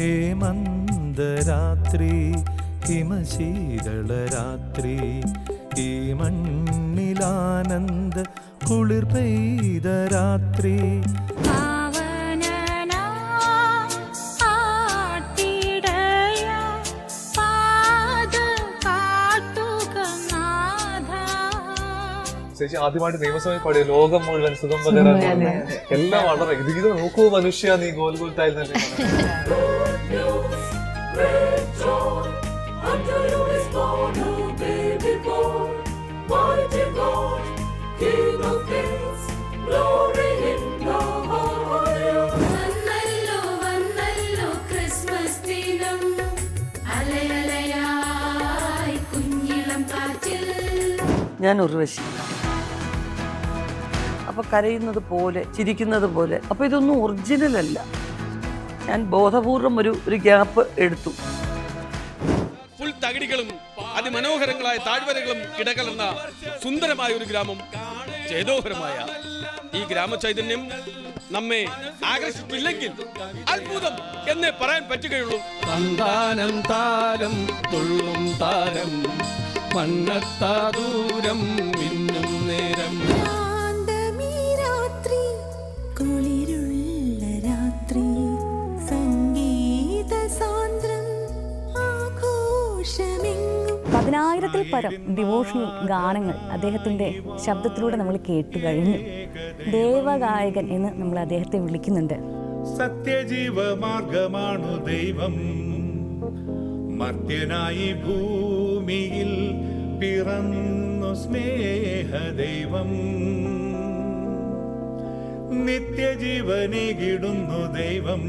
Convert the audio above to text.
ഹേമന്തരാത്രി ഹിമശീതളരാത്രി ഈ മണ്ണിലാനന്ദ കുളിർ പെയ്ത രാത്രി ചേച്ചി ആദ്യമായിട്ട് നിയമസഭയിൽ പാടിയ ലോകം മുഴുവൻ സുഖം പകരാൻ എല്ലാം വളരെ ഇത് നോക്കൂ മനുഷ്യ നീ ഗോൽ ഗോൽ തായിരുന്നല്ലേ. ഞാൻ ഉർവശി. അപ്പോൾ കരയുന്നത് പോലെ ചിരിക്കുന്നത് പോലെ, അപ്പോൾ ഇതൊന്നും ഒറിജിനൽ അല്ല. ഞാൻ ബോധപൂർവം ഒരു ഗ്യാപ്പ് എടുത്തു. ഫുൾ തകിടികളും അതിമനോഹരങ്ങളായ താഴ്വരകളും ഇടകലർന്ന സുന്ദരമായ ഒരു ഗ്രാമം, ചേതോഹരമായ ഈ ഗ്രാമചൈതന്യം നമ്മെ ആകർഷിച്ചില്ലെങ്കിൽ അത്ഭുതം എന്നേ പറയാൻ പറ്റുകയുള്ളൂ. സന്താനം താരം തുള്ളും താരം മണ്ണത്താ ദൂരം മിന്നും നേരം. പതിനായിരത്തിൽ പരം ഡിവോഷണൽ ഗാനങ്ങൾ അദ്ദേഹത്തിൻ്റെ ശബ്ദത്തിലൂടെ നമ്മൾ കേട്ടു കഴിഞ്ഞു. ദേവഗായകൻ എന്ന് നമ്മൾ അദ്ദേഹത്തെ വിളിക്കുന്നുണ്ട്. സത്യജീവമാർഗമാണു ദൈവം, മർത്യനായി ഭൂമിയിൽ പിറന്നു സ്നേഹദൈവം, നിത്യജീവനെ കിടുന്നു ദൈവം.